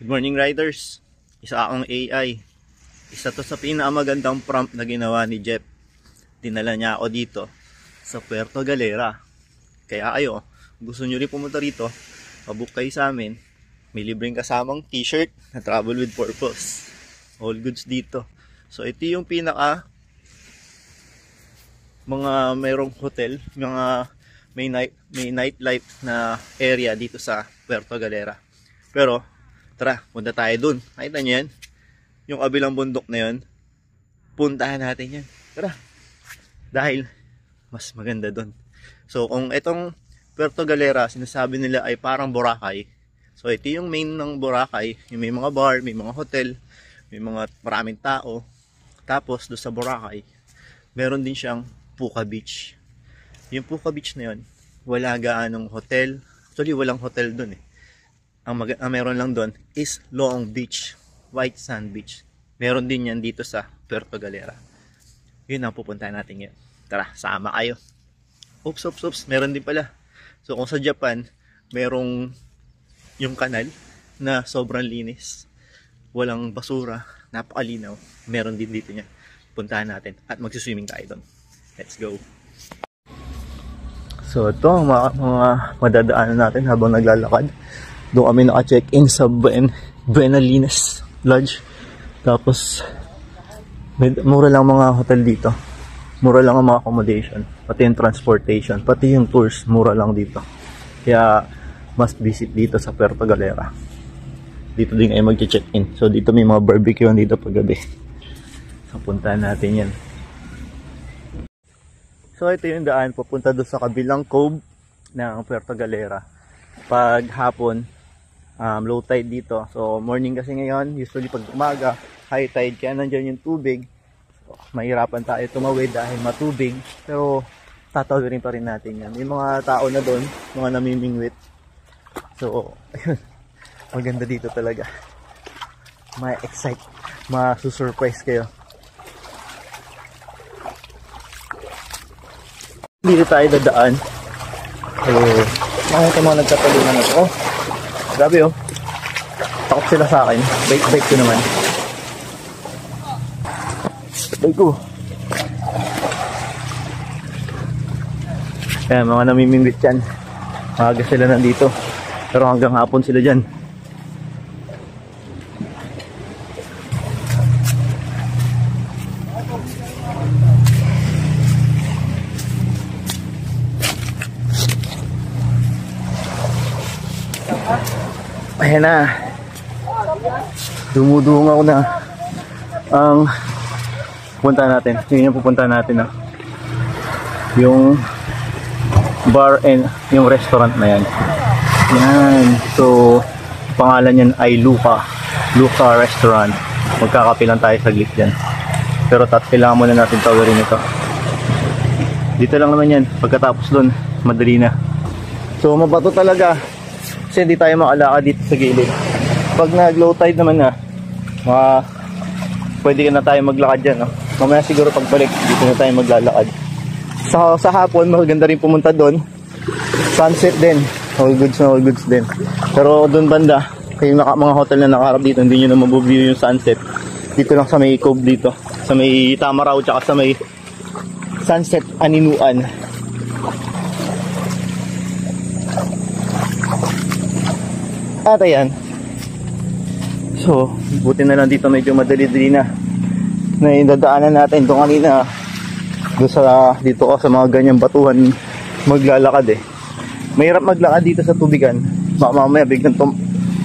Good morning, riders. Isa akong AI. Isa to sa pinakamagandang prompt na ginawa ni Jeff. Dinala niya ako dito sa Puerto Galera. Kaya kayo, gusto nyo rin pumunta rito, pabook kayo sa amin. May libreng kasamang t-shirt na travel with purpose. All goods dito. So ito yung pinaka mga mayroong hotel, mga may nightlife na area dito sa Puerto Galera. Pero tara, punta tayo dun. Nakita nyo yan? Yung kabilang bundok na yun. Puntahan natin yan. Tara. Dahil mas maganda dun. So kung itong Puerto Galera, sinasabi nila ay parang Boracay. So ito yung main ng Boracay. Yung may mga bar, may mga hotel, may mga maraming tao. Tapos doon sa Boracay, meron din siyang Puka Beach. Yung Puka Beach na yun, wala gaanong hotel. Actually, walang hotel dun eh. Ang meron lang doon is Long Beach, White Sand Beach. Meron din yan dito sa Puerto Galera. Yun ang pupuntahan natin ngayon. Tara, sama kayo. Oops, meron din pala. So kung sa Japan, merong yung kanal na sobrang linis. Walang basura, napakalinaw. Meron din dito niya. Puntahan natin at magsiswimming tayo doon. Let's go. So ito ang mga madadaanan natin habang naglalakad. Doon kami naka-check-in sa Buenalinas Lodge. Tapos, mura lang mga hotel dito. Mura lang ang mga accommodation. Pati yung transportation. Pati yung tours, mura lang dito. Kaya, must visit dito sa Puerto Galera. Dito din ay mag-check-in. So, dito may mga barbecue dito paggabi. So, puntahan natin yan. So, ito yung daan. Papunta doon sa kabilang cove ng Puerto Galera. Pag hapon, low tide dito. So morning kasi ngayon, usually pag umaga, high tide, kaya nandyan yung tubig. So, mahirapan tayo tumawid dahil matubig. Pero tatawirin pa rin natin yan. May mga tao na doon, mga namimingwit. So, ayun. Maganda dito talaga. Ma-excite, ma-surprise kayo. Dito tayo dadaan. So, nakita mo nagtatalungan na ito. Grabe oh. Takot sila sa akin. Bike ko naman. Bike ko. Kaya mga namimingwit yan. Maaga sila nandito. Pero hanggang hapon sila dyan. Ayan na. Dumudungaw na ang pupunta natin. Yun yung pupunta natin. Yung bar and yung restaurant na yan. Yan. So, pangalan yan ay Luca Restaurant. Magkakape lang tayo saglit dyan. Pero kailangan muna natin tawarin ito. Dito lang naman yan. Pagkatapos dun, madali na. So, mabato talaga. Kasi hindi tayo makalakad dito sa gilid. Pag nag-low tide naman na, pwede na tayo maglakad dyan. No? Mamaya siguro pagbalik, dito na tayo maglalakad. Sa hapon, maganda rin pumunta doon. Sunset din. All goods din. Pero doon banda, kayong mga hotel na nakaharap dito, hindi nyo na mabuview yung sunset. Dito lang sa may cove dito. Sa may Tamaraw, tsaka sa may Sunset Aninuan. At ayan. So, buti na lang dito medyo madali-dali na yung dadaanan natin. Doon kanina, dito ko sa mga ganyang batuhan maglalakad eh. Mahirap maglakad dito sa tubigan. Mamaya biglang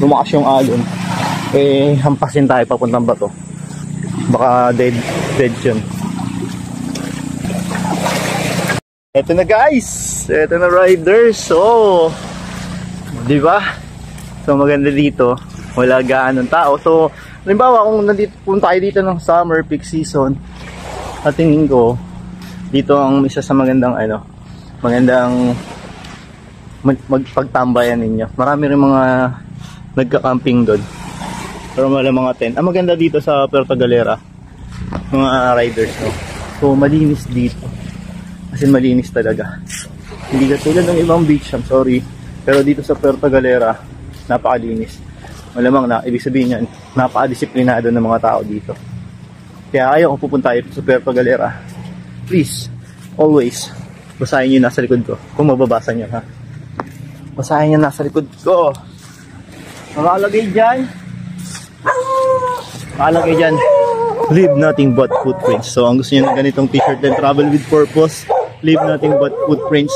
lumakas yung alon. Eh, hampasin tayo papuntang bato. Baka dead yun. Eto na guys! Eto na riders! So, di ba? So maganda dito, wala gaanong tao. So, halimbawa kung punta kayo dito ng summer peak season, at tingin ko, dito ang isa sa magandang magpagtambayan ninyo. Marami rin mga nagka-camping doon. Pero wala mga tent. Ang maganda dito sa Puerto Galera, mga riders, no? So malinis dito. Kasi malinis talaga. Hindi katulad ng ibang beach, I'm sorry. Pero dito sa Puerto Galera, napakalinis. malamang na ibig sabihin yan, napaka-disiplinado ng mga tao dito. Kaya ayaw kung pupunta tayo sa Puerto Galera, please, always, basahin yung nasa likod ko. Kung mababasa nyo, ha? Basahin yung nasa likod ko. Nakalagay dyan, leave nothing but footprints. So, ang gusto nyo ng ganitong t-shirt and travel with purpose, leave nothing but footprints,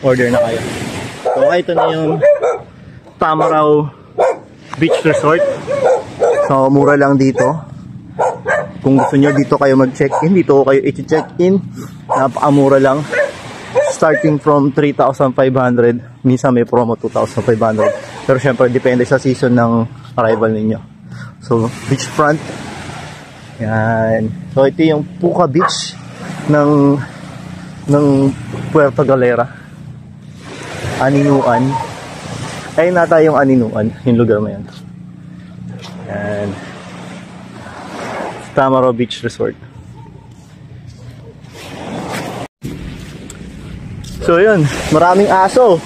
order na kayo. So, ito na yung Tamarao Beach Resort. So, mura lang dito. Kung gusto nyo dito kayo mag-check-in, dito kayo i-check-in. Napakamura lang. Starting from 3,500. Minsan may promo 2,500. Pero syempre, depende sa season ng arrival ninyo. So, beachfront. Yan. So, ito yung Puka Beach ng Puerto Galera. Aninuan. Ayun nata yung Aninuan, yung lugar na yan. Yan. Tamarao Beach Resort. So yun, maraming aso.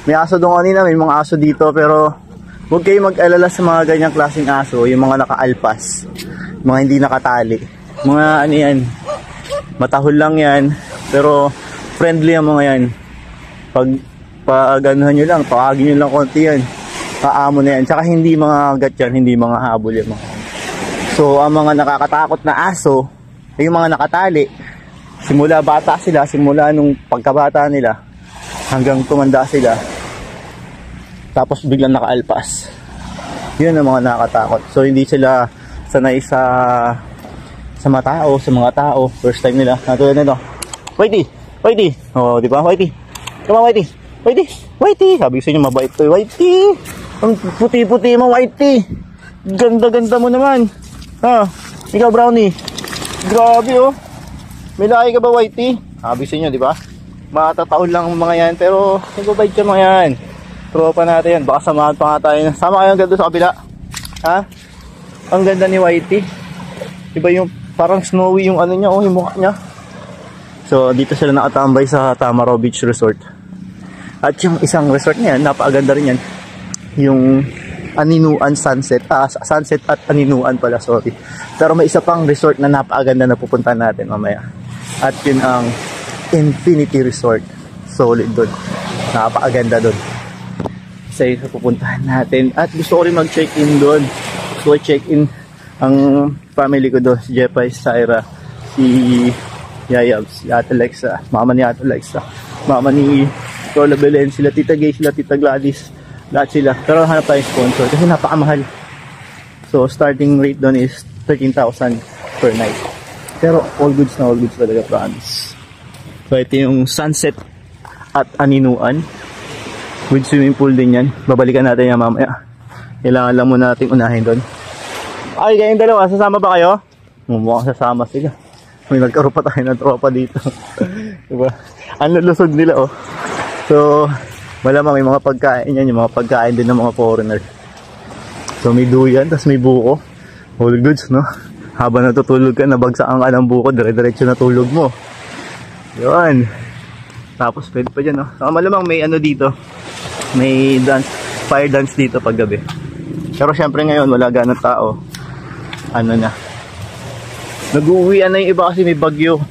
May aso doon kanina, may mga aso dito, pero huwag kayo mag-alala sa mga ganyang klaseng aso, yung mga naka-alpas, mga hindi nakatali. Mga ano yan, matahol lang yan, pero friendly ang mga yan. Pag-ganuhan nyo lang, pawagin nyo lang konti yan, paamo na yan. Tsaka hindi mga agat yan, hindi mga habol yan. So ang mga nakakatakot na aso, ay yung mga nakatali. Simula bata sila, simula nung pagkabata nila hanggang tumanda sila, tapos biglang nakaalpas. Yun ang mga nakakatakot. So hindi sila sanay sa mga tao, first time nila. Natulad nito, Whitey, Whitey, oh di ba Whitey, come on Whitey, Whitey, Whitey, sabi ko sa inyo mabait to Whitey, ang puti-puti mo Whitey, ganda-ganda mo naman, ha, ikaw Brownie, grabe oh. May laki ka ba, Whitey? Sabi sa inyo, di ba? Matataon lang ang mga yan, pero nagbabait ka mga yan. Tropa natin yan. Baka samahan pa nga tayo. Sama kayo hanggang doon sa kabila. Ha? Ang ganda ni Whitey. Diba yung parang snowy yung ano niya, oh, yung mukha niya. So, dito sila nakatambay sa Tamarao Beach Resort. At yung isang resort niya, napakaganda rin yan. Yung Aninuan Sunset. Sunset at Aninuan pala, sorry. Pero may isa pang resort na napakaganda na pupuntahan natin mamaya. At yun ang Infinity Resort. Solid doon. Napakaganda doon. Isa yung pupuntahan natin. At gusto ko rin mag-check-in doon. Gusto ko check-in ang family ko doon. Si Jepay, Syra, si Yayab, si Ate Lexa, mama ni Ate Lexa, mama ni Lola Belen, sila Tita Gay, sila Tita Gladys. Lahat sila. Pero hanap tayo sponsor kasi napakamahal. So starting rate doon is 13,000 per night. Pero all goods na all goods talaga, promise. So ito yung Sunset at Aninuan. With swimming pool din yan. Babalikan natin yan mamaya. Kailangan lang muna natin unahin doon. Ay, kayong dalawa, sasama ba kayo? Mukhang sasama sila. May nagkaroon pa tayo ng tropa dito. Diba? Ang lulusog nila oh. So malamang may mga pagkain yan, yung mga pagkain din ng mga foreigner. So may duyan, tapos may buko. All goods, no? Habang natutulog ka, nabagsakan ka ng buko, dire-diretso na tulog mo. Yun. Tapos pwede pa dyan, no? So malamang may ano dito, may dance, fire dance dito pag gabi. Pero syempre ngayon, wala ganang tao. Ano na, nag-uwian na yung iba kasi may bagyo.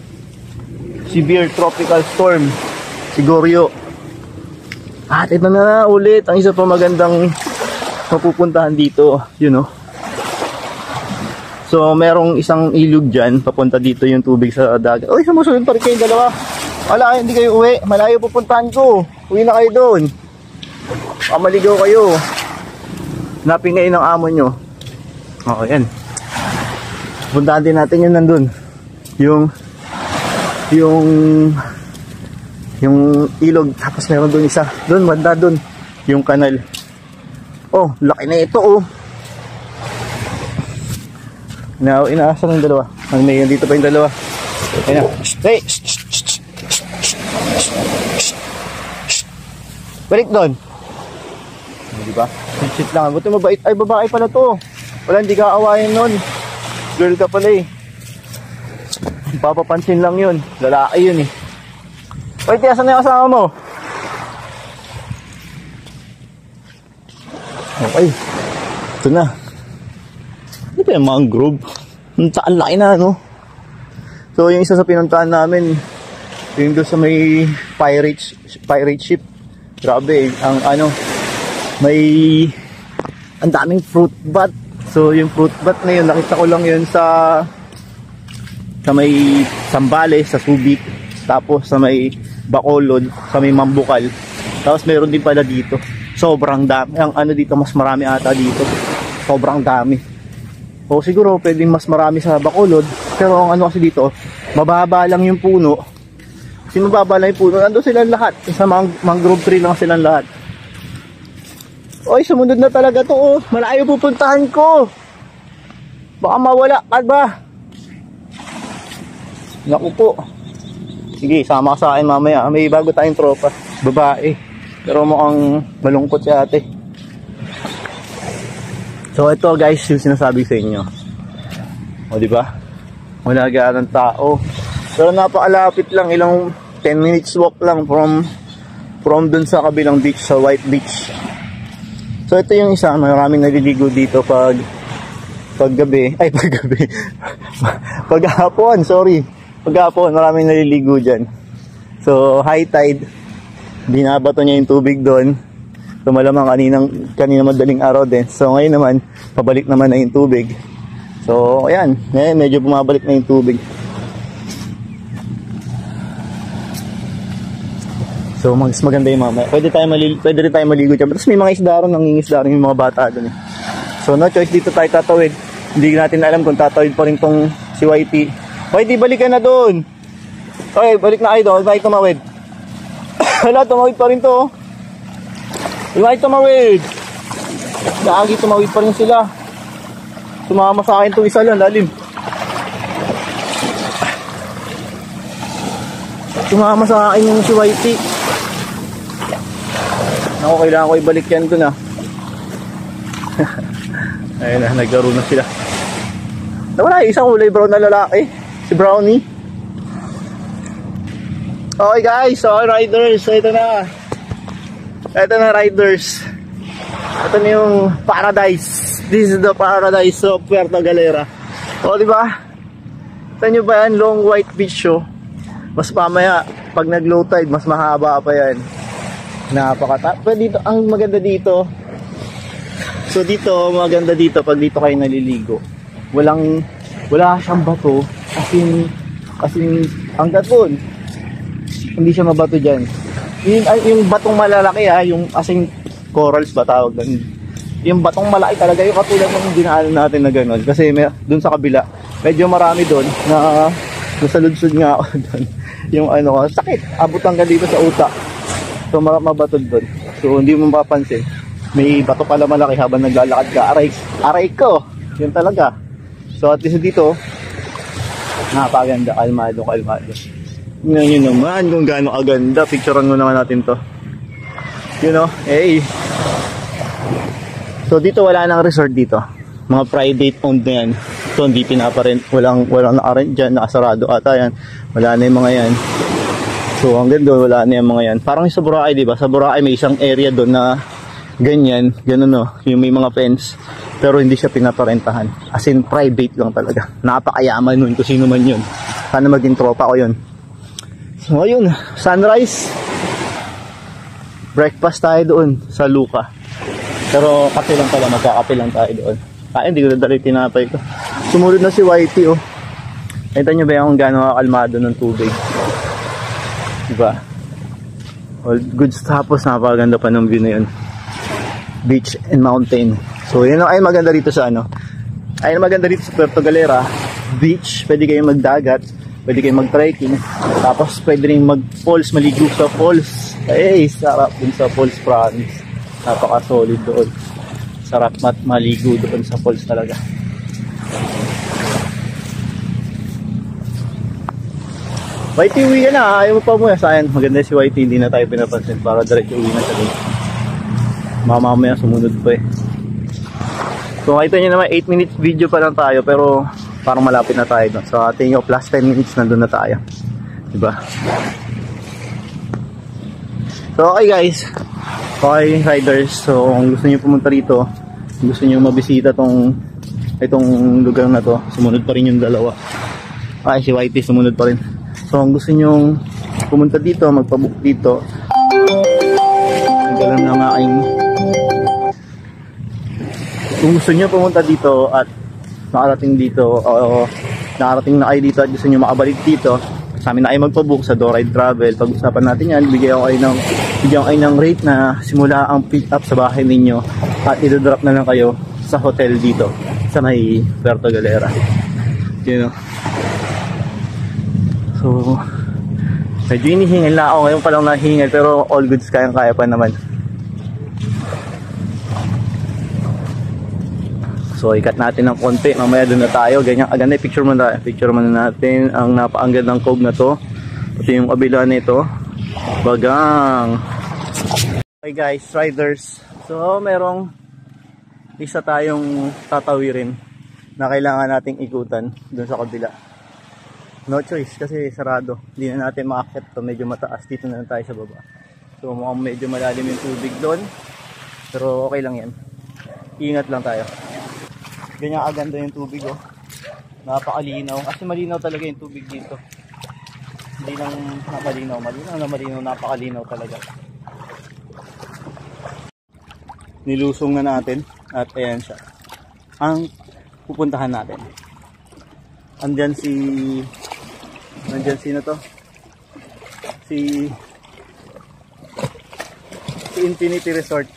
Severe tropical storm. Siguryo. At ito na ulit ang isa pa magandang mapupuntahan dito, you know. So merong isang ilog dyan, papunta dito yung tubig sa dagat. Uy, sumusunod pa rin kayong dalawa. Wala, hindi kayo uwi, malayo pupuntahan ko. Uwi na kayo doon. Maligaw kayo. Hanapin ngayon ang amo nyo. Okay, yan. Puntahan din natin yun nandun. Yung ilog, tapos meron doon isa. Doon, banda doon. Yung kanal. Oh, laki na ito oh. Now, inaasa ng dalawa. May dito pa yung dalawa. Ayun na. Hey! Balik doon. Diba? Shit lang. Buti mabait. Ay, babae pala to. Wala, hindi ka aawain nun. Girl ka pala eh. Papapansin lang yun. Lalaki yun eh. Wait, asan na yung kasama mo? Okay. Ito na. Ano ba yung mangrove? Ang laki na, no? So, yung isa sa pinuntahan namin, yung doon sa may pirate ship. Grabe, ang daming fruit bat. So, yung fruit bat na yun, nakita ko lang yun sa may Sambales, sa Subic, tapos sa may Bacolod, sa may Mambukal. Tapos meron din pala dito. Sobrang dami. Ang dito, mas marami ata dito. Sobrang dami. O siguro pwedeng mas marami sa Bacolod, pero ang kasi dito, mababa lang yung puno. Kasi mababa lang yung puno, nandun silang lahat. Sa mangrove tree lang silang lahat. Oy, sumunod na talaga to, oh. Malayo pupuntahan ko. Baka mawala ka ba? Naku po. Sige, sama ka sa akin mamaya. May bago tayong tropa. Babae. Pero mukhang malungkot si ate. So ito guys, yung sinasabi sa inyo. O diba? Wala ganang tao. Pero napakalapit lang, ilang 10 minutes walk lang from dun sa kabilang beach, sa White Beach. So ito yung isa, maraming naliligo dito pag gabi. Ay, pag gabi. Paghapon, sorry. Paghapon, maraming naliligo dyan. So high tide, binabato niya yung tubig doon. So malamang kanina madaling araw din. So ngayon naman, pabalik naman na yung tubig. So ayan, medyo bumabalik na yung tubig. So mas maganda yung mamaya. Pwede rin tayo maligo dyan. Tapos may mga isda ron, nangingisda rin yung mga bata doon. So no choice, dito tayo tatawid. Hindi natin alam kung tatawid pa rin tong si YT. YT, balik ka na doon. Okay, balik na kayo doon. Balik tumawid. Hala, tumawid pa rin to. Balik tumawid. Lagi tumawid pa rin sila. Sumama sa akin itong isa lang, lalim. Sumama sa akin yung si YT. Ako, kailangan ko ibalik yan doon ah. Ayun na, naglaro na sila. Nawala isang kulay brown na lalaki, si Brownie. Okay guys, so riders, ito na riders. Ito na yung paradise. This is the paradise of Puerto Galera. O diba? Ito nyo ba yan, long white beach show? Mas mamaya, pag nag low tide, mas mahaba pa yan. Pero dito, ang maganda dito, so dito, maganda dito pag dito kayo naliligo, wala siyang bato, as in hanggang doon hindi siya mabato dyan. Yung batong malalaki yung asing corals ba tawag doon, yung batong malaki talaga, yung katulad ng dinaanan natin na gano'n. Kasi doon sa kabila medyo marami doon na nasaludsod nga ako doon. Yung sakit, abot hanggang dito sa utak. So mabatod doon. So hindi mo mapapansin, may bato pala malaki habang naglalakad ka. Aray ko, yun talaga. So at least dito, napaganda, kalmado. Tingnan nyo naman kung gaano kaganda. Picturean mo naman natin to. You know, hey. So dito wala nang resort dito. Mga private owned na yan. So hindi pinaparent, walang naka-rent dyan, nakasarado ata yan. Wala na yung mga yan. So hanggang doon wala na yung mga yan. Parang sa Boracay, diba? Sa Boracay may isang area doon na ganyan, yung may mga fence, pero hindi siya pinaparentahan. As in private lang talaga. Napakayaman nun kung sino man yun. Sana maging tropa ko yun. So ayun, sunrise. Breakfast tayo doon sa Luca. Pero kape lang pala, magkakape lang tayo doon. Hindi ko nadali tinapay ko. Sumunod na si YT, oh. Nakita nyo ba yung gano'ng kalmado ng tubig? Diba? All goods, tapos napakaganda pa ng view na yun. Beach and mountain. So yun ay maganda dito sa ay maganda dito sa Puerto Galera. Beach, pwede kayong magdagat, pwede kayong mag-trekking, tapos pwede rin mag-falls, maligo sa falls. Ay, sarap din sa falls, promise. Napaka-solid doon. Sarap maligo doon sa falls talaga. YT, uwi ka na. Ayaw mo pa muna. Sayang, maganda si YT. Hindi na tayo pinapansin para diretso uwi na siya doon. Mamaya sumunod pa eh. So nakita nyo naman 8 minutes video pa lang tayo, pero parang malapit na tayo doon. So ating yung plus 10 minutes nandun na tayo, diba? So okay guys, Okay, riders, so kung gusto niyo pumunta rito, gusto niyo mabisita itong lugar na to, sumunod pa rin yung dalawa. Ay, si Whitey sumunod pa rin. So kung gusto niyo pumunta dito, magpabook dito, ang galang na nga ay kung gusto niyo pumunta dito at nakarating dito o nakarating na kayo dito at gusto niyo makabalik dito, sa amin na kayo magpabook sa Do Ride Travel. Pag-usapan natin yan, bigyan kayo ng rate na simula ang pick up sa bahay ninyo at i-drop na lang kayo sa hotel dito sa may Puerto Galera. You know? So medyo hinihingal na ako ngayon pa lang nahingal, pero all goods, kayang-kaya pa naman. So ikat natin ng konti, mamaya doon na tayo. Ganyan agad, picture muna natin ang napakagandang cove na to, pati yung kabila nito, bagang. Okay guys, riders, so merong isa tayong tatawirin na kailangan nating ikutan doon sa kabila. No choice kasi sarado, hindi na natin maakyat to, medyo mataas. Dito na lang tayo sa baba. So mukhang medyo malalim yung tubig doon, pero okay lang yan, ingat lang tayo. Ganyan aganda yung tubig, oh. Napakalinaw. Kasi malinaw talaga yung tubig dito. Hindi lang malinaw, napakalinaw talaga. Nilusong na natin at ayan siya ang pupuntahan natin. Andyan sino to? Si Infinity Resort.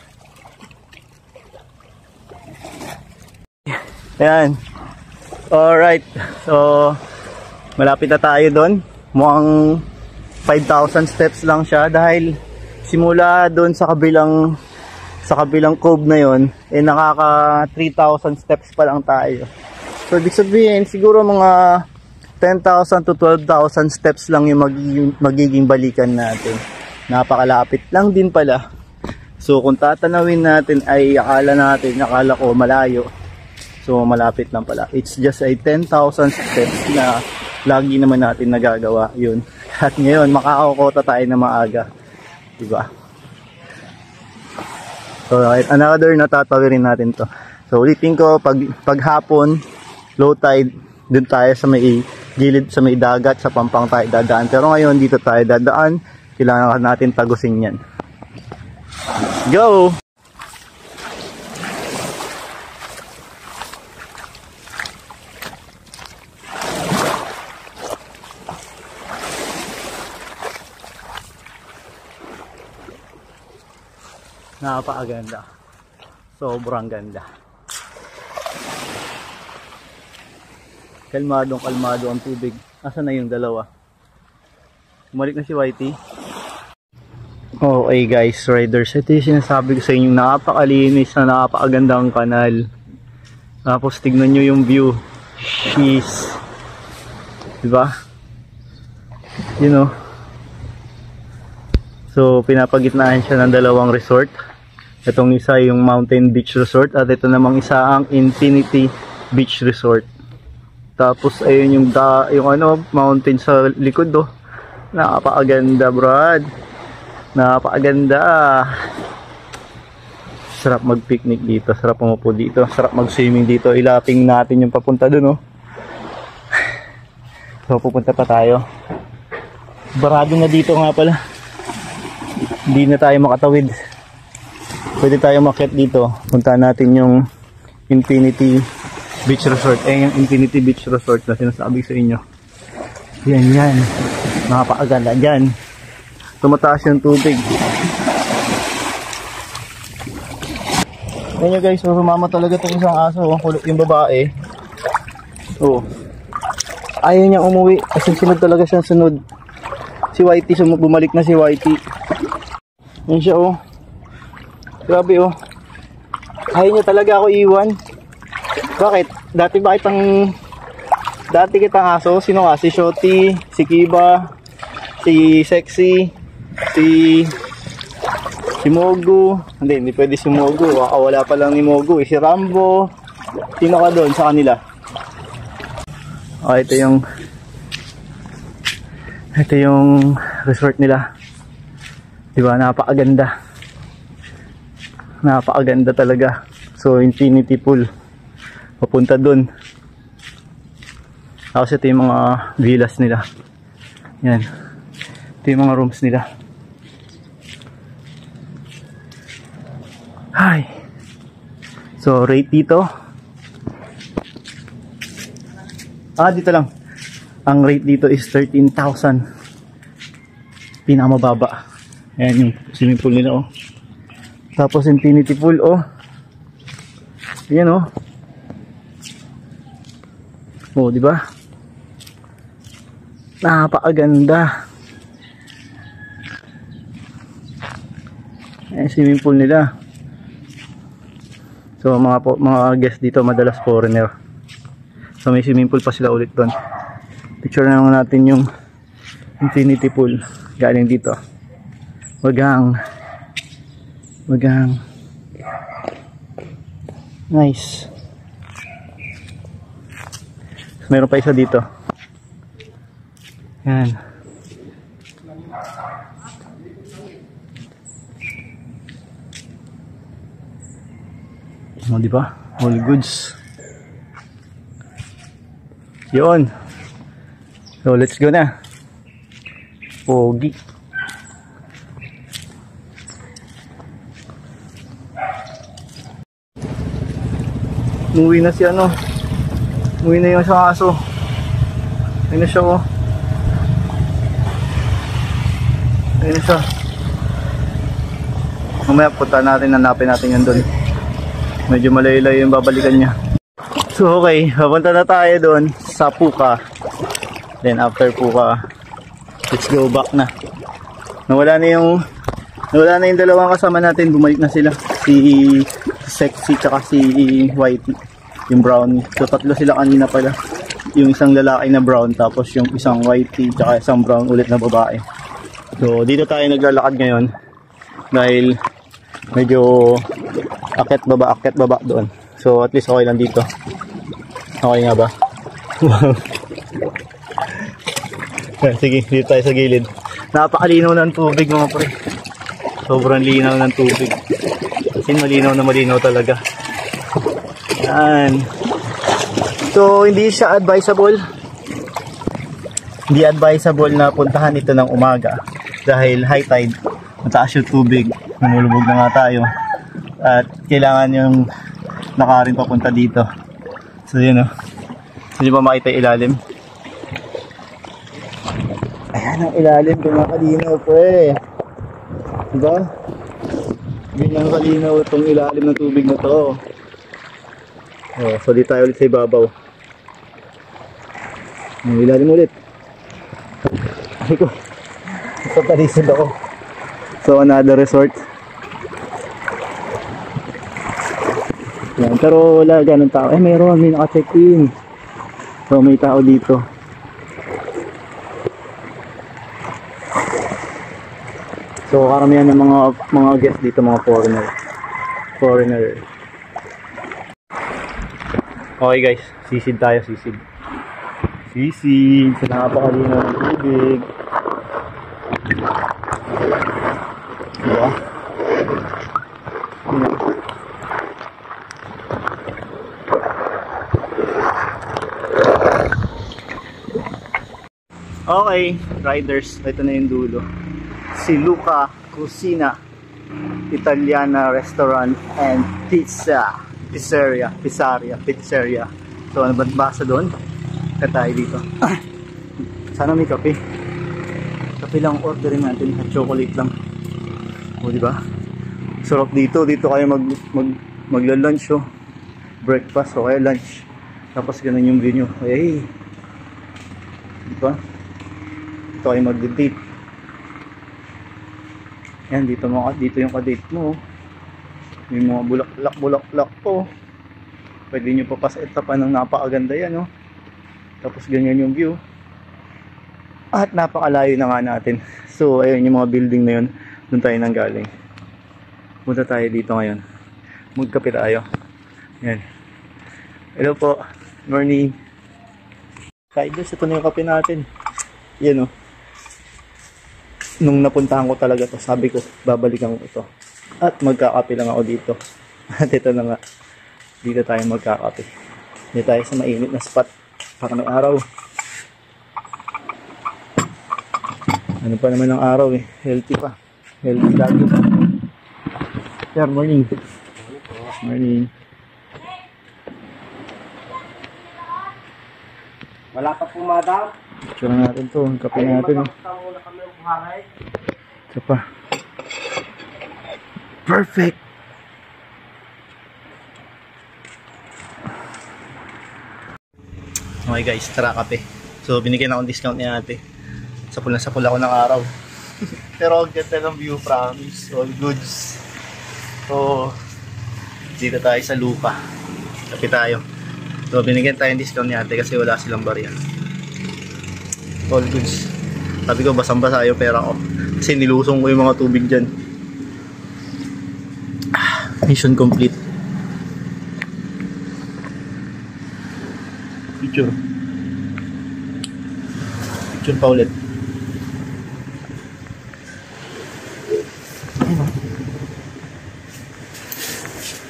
Ayan. Alright. So malapit na tayo doon. Mukhang 5,000 steps lang siya, dahil simula doon sa kabilang cove na yon, nakaka 3,000 steps pa lang tayo. So ibig sabihin siguro mga 10,000 to 12,000 steps lang yung magiging balikan natin. Napakalapit lang din pala. So kung tatanawin natin ay akala ko malayo. So malapit lang pala. It's just a 10,000 steps na lagi naman natin nagagawa yun. At ngayon makakakota tayo na maaga, diba? So another natatawirin natin to. So ulitin ko, pag hapon, low tide, dun tayo sa may gilid, sa may dagat, sa Pampang tayo dadaan. Pero ngayon dito tayo dadaan, kailangan natin tagusin yan. Go! Napakaganda. Sobrang ganda. Kalmado ang tubig. Asa na yung dalawa? Bumalik na si Whitey. Okay guys, riders, ito yung sinasabi ko sa inyo, napakalinis na napakagandang kanal. Tapos tignan nyo yung view. Sheesh. Diba? You know. So pinapagitnaan siya ng dalawang resort. Itong isa yung Mountain Beach Resort at ito namang isa ang Infinity Beach Resort. Tapos ayun yung mountain sa likod, oh. Napakaganda, brad. Napakaganda. Sarap mag-picnic dito, sarap umupo dito, sarap mag-swimming dito. Ilaping natin yung papunta dun, oh. So pupunta pa tayo. Barado na dito nga pala. Hindi na tayo makatawid. Pwede tayo makyat dito. Punta natin yung Infinity Beach Resort. Yung Infinity Beach Resort na sinasabi sa inyo. Yan. Napakaganda dyan. Tumataas yung tubig. Yan nyo guys, so sumama talaga itong isang aso. Yung babae. Oh. Ayaw niyang umuwi kasi sunod talaga siyang sunod. Si Whitey, bumalik na si Whitey. Yan siya, oh. Grabe, oh. Ayaw niya talaga ako iwan. Bakit? Dati kitang aso. Sino nga? Si Shoti, si Kiba, si Sexy, si Mogu. Hindi pwede si Mogu. Wala pa lang ni Mogu. Si Rambo. Sino ka doon sa kanila? Ito yung resort nila. Diba? Napakaganda. Napakaganda talaga. So infinity pool papunta dun. Tapos ito yung mga villas nila. Yan. Ito yung mga rooms nila. Hi. So rate dito. Dito lang. Ang rate dito is 13,000. Pinakamababa. Ayan yung swimming pool nila, oh. Tapos infinity pool, oh. Ayan, oh. Oh, di ba? Napakaganda. Ayan swimming pool nila. So mga guests dito madalas foreigner. So may swimming pool pa sila ulit doon. Picture na lang natin yung infinity pool galing dito. Wagang nice. Meron pa isa dito. Yan. Di ba? All goods. Yun. So let's go na. Pogi. Umuwi na si ano. Umuwi na yung isang aso. Ayun na siya, oh. Ayun na siya. Mamaya punta natin, hanapin natin yan doon. Medyo malayo-layo yung babalikan niya. So okay, papunta na tayo doon sa Puka. Then after Puka, let's go back na. Nawala na yung dalawang kasama natin, bumalik na sila. Si Sexy tsaka si Whitey, yung brownie. So tatlo sila kanina pala. Yung isang lalaki na brown, tapos yung isang Whitey tsaka isang brown ulit na babae. So dito tayo naglalakad ngayon dahil medyo akit baba doon. So at least okay lang dito. Okay nga ba? Sige, dito tayo sa gilid. Napakalinaw ng tubig mga pre. Sobrang linaw ng tubig. Kasi malinaw na malinaw talaga. Yan. So hindi siya advisable. Hindi advisable na puntahan ito ng umaga. Dahil high tide. Mataas yung tubig. Namulubog na nga tayo. At kailangan yung nakarin papunta dito. So yun, oh. Hindi ba makita yung ilalim? Ayan ang ilalim, kumakalinaw po eh. Diba? Ganyan kalinaw itong ilalim ng tubig na to. Oh, so di tayo ulit sa ibabaw. Ang ilalim ulit. Ay ko. Papalisod ako. So another resort. Yan, pero wala ganun tao. Eh may naka-check-in. So may tao dito. So karamihan ng mga guests dito mga foreigner. Okay guys, sisid tayo, sisid. Sisid sa napakalinaw ng tubig. Diba? Okay, riders, ito na yung dulo. Si Luca Cucina Italiana Restaurant and Pizzeria. So ano ba basa doon? Tayo dito. Sana may kape. Kape lang orderin natin at chocolate lang. O di ba? Sarap dito. Dito kayo magla-lunch, oh. Breakfast o kaya lunch. Tapos ganun yung view nyo. Hey. Di ba? Dito kayo mag-date. Yan, dito yung ka-date mo. May mga bulaklak po. Pwede nyo pa sa etapan ng napakaganda yan, oh. Tapos ganyan yung view. At napakalayo na nga natin. So, ayun yung mga building na yun. Doon tayo nanggaling. Punta tayo dito ngayon. Magkape tayo. Yan. Hello po. Morning. Riders, ito na yung kape natin. Yan, oh. Nung napuntahan ko talaga to, sabi ko babalikan ko ito. At magkakape lang ako dito. At ito na nga. Dito tayo magkakape. Dito tayo sa mainit na spot. Para may araw. Ano pa naman ang araw eh. Healthy pa. Healthy lagi. Sir, morning. Morning. Wala pa po, madam. Picture natin to. Ang kape natin. Ito pa. Perfect. Okay guys, tara kape. So binigyan akong discount ni ate. Sa pula ko ng araw. Pero ang ganda ng view, promise. All goods. So dito tayo sa lupa. Kape tayo. So binigyan tayo ng discount ni ate kasi wala silang barya. All goods. Sabi ko basang-basa yung pera ko. Kasi nilusong ko yung mga tubig dyan. Mission complete. Picture. Picture pa ulit.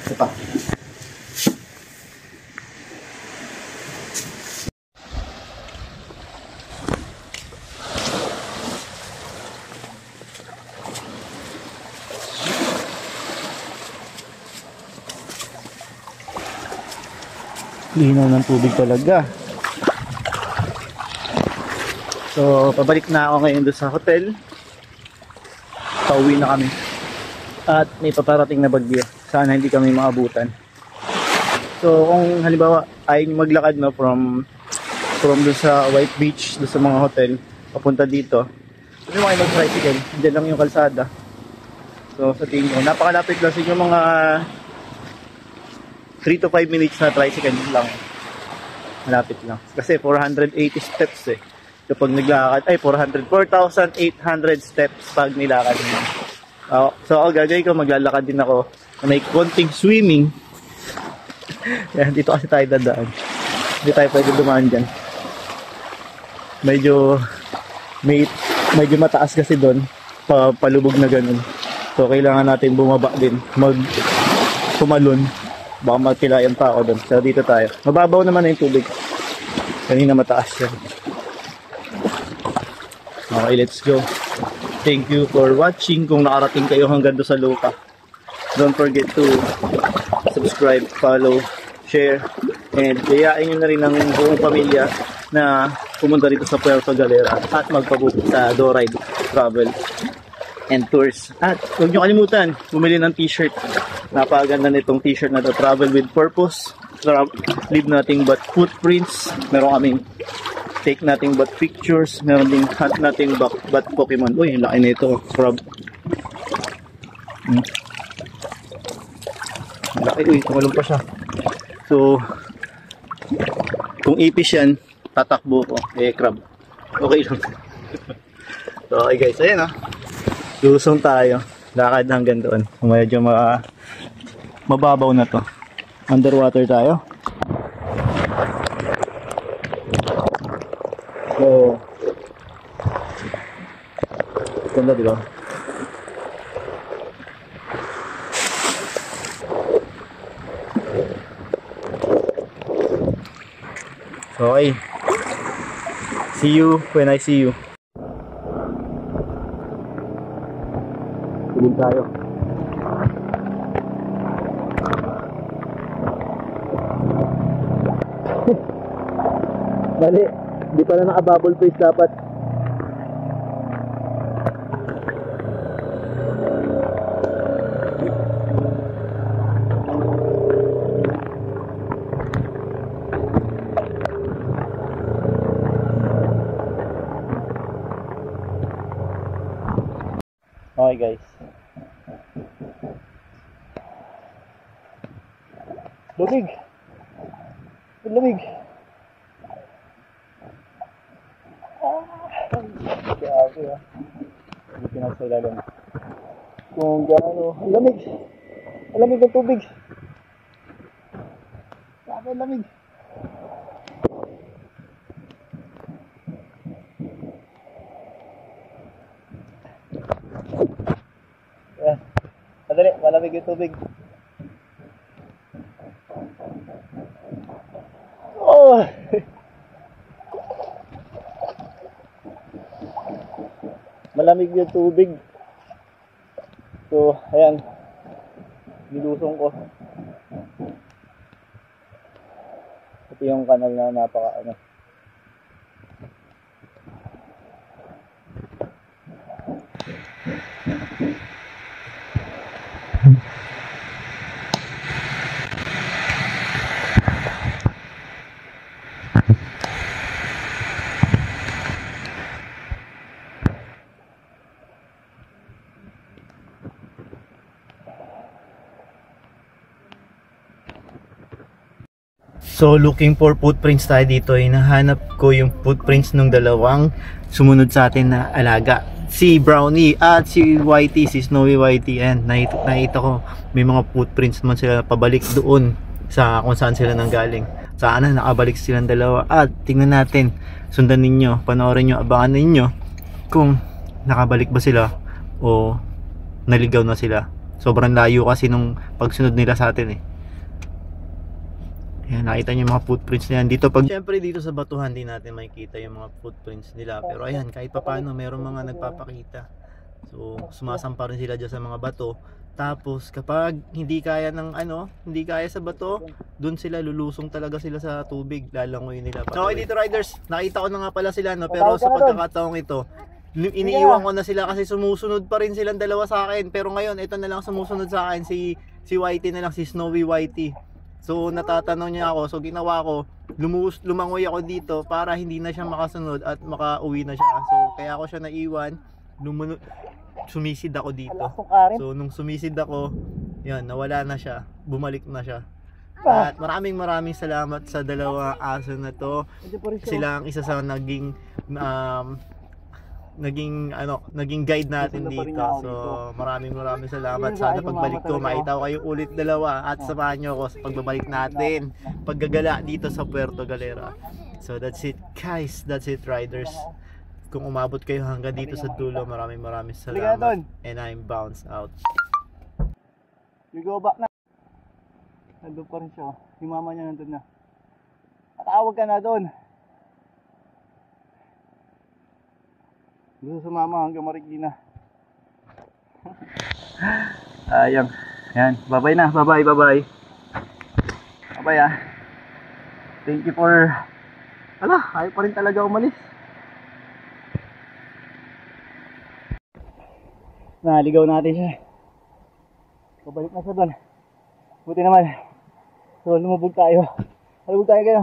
Ito pa. Linaw ng tubig talaga. So, pabalik na ako ngayon doon sa hotel. Pauwi na kami. At may paparating na bagyo. Sana hindi kami maabutan. So, kung halimbawa ay maglakad na from doon sa White Beach, doon sa mga hotel, papunta dito. Pwede mo kayo mag-tricycle. Diyan lang yung kalsada. So, sa tingin ko, napakalapit lang sa inyo, mga 3 to 5 minutes na tricycle lang. Malapit lang. Kasi 480 steps eh. Kapag naglakad, ay 4,800 steps pag nilakad mo. So ako gagawin ko, maglalakad din ako. May konting swimming. Yan, dito kasi tayo dadaan. Hindi tayo pwede dumaan dyan. Medyo mataas kasi doon. Palubog na ganun. So kailangan natin bumaba din. Tumalon. Baka magkilayan pa ako doon. So dito tayo. Mababaw naman na yung tubig. Kanina mataas yan. Okay, let's go. Thank you for watching. Kung nakarating kayo hanggang doon sa lupa, don't forget to subscribe, follow, share, and kayain nyo na rin ang buong pamilya na pumunta dito sa Puerto Galera at magpabook sa Doride Travel and Tours. At huwag nyo kalimutan, bumili ng t-shirt. Napakaganda nitong t-shirt na to. Travel with purpose. Leave nothing but footprints. Meron kaming take nothing but pictures. Meron ding hunt nothing but Pokemon. Uy, laki na ito. Crab. Laki. Uy, tumalong pa siya. So, kung ipis yan, tatakbo ko. Crab. Okay lang. So, okay guys. Ayan ah. Lusong tayo. Lakad hanggang doon. Medyo mababaw na to. Underwater tayo. So, ganda diba? So, okay. See you when I see you. Tulog tayo. Mali, hindi pala naka-bubble face dapat. Okay guys. Lumig. Lumig. Grabe ah. Hindi pinasa ilalim. Kung gaano. Ang lamig. Ang lamig ng tubig. Grabe ang lamig. Ayan. Madali. Malamig yung tubig. Oh! Malamig yung tubig. So, ayan. Nilusong ko. Ito yung kanal na napaka ano. So looking for footprints tayo dito, hinahanap ko yung footprints ng dalawang sumunod sa atin na alaga, si Brownie at si Whitey, si Snowy Whitey. And nakita ko may mga footprints naman sila pabalik doon sa kung saan sila nanggaling. Sana nakabalik silang dalawa at tingnan natin, sundan ninyo, panoorin nyo, abangan ninyo kung nakabalik ba sila o naligaw na sila. Sobrang layo kasi nung pagsunod nila sa atin eh. Yan, nakita niyo yung mga footprints niyan dito. Siyempre dito sa batuhan din natin makikita yung mga footprints nila. Pero ayan, kahit papaano meron mga nagpapakita. So sumasampa rin sila dyan sa mga bato. Tapos kapag hindi kaya ng hindi kaya sa bato, dun sila lulusong talaga sila sa tubig, lalangoy nila. So okay dito riders, nakita ko na nga pala sila pero sa pagkakataong ito, iniiwan ko na sila kasi sumusunod pa rin silang dalawa sa akin. Pero ngayon ito na lang sumusunod sa akin, si Whitey na lang, si Snowy Whitey. So natatanong niya ako, so ginawa ko, lumangoy ako dito para hindi na siya makasunod at makauwi na siya. So kaya ako siya naiwan, sumisid ako dito. So nung sumisid ako, yan, nawala na siya, bumalik na siya. At maraming salamat sa dalawa aso na to. Sila ang isa sa naging guide natin dito. So maraming salamat. Sana pagbalik ko makita ko kayo ulit dalawa at samahan nyo ako sa pagbabalik natin, paggagala dito sa Puerto Galera. So that's it guys, that's it riders. Kung umabot kayo hanggang dito sa dulo, maraming salamat. And I'm bounce out. You go back na. Nandun pa rin siya. Yung mama niya nandun na. Tawag ka na doon. Gusto sa mama hanggang Marikina. Ayang. Yan. Bye-bye na. Bye-bye. Bye-bye. Bye-bye ah. Thank you for... ayaw pa rin talaga umalis. Naligaw natin siya. Pabalik na siya doon. Buti naman. So lumubog tayo. Lumubog tayo kayo.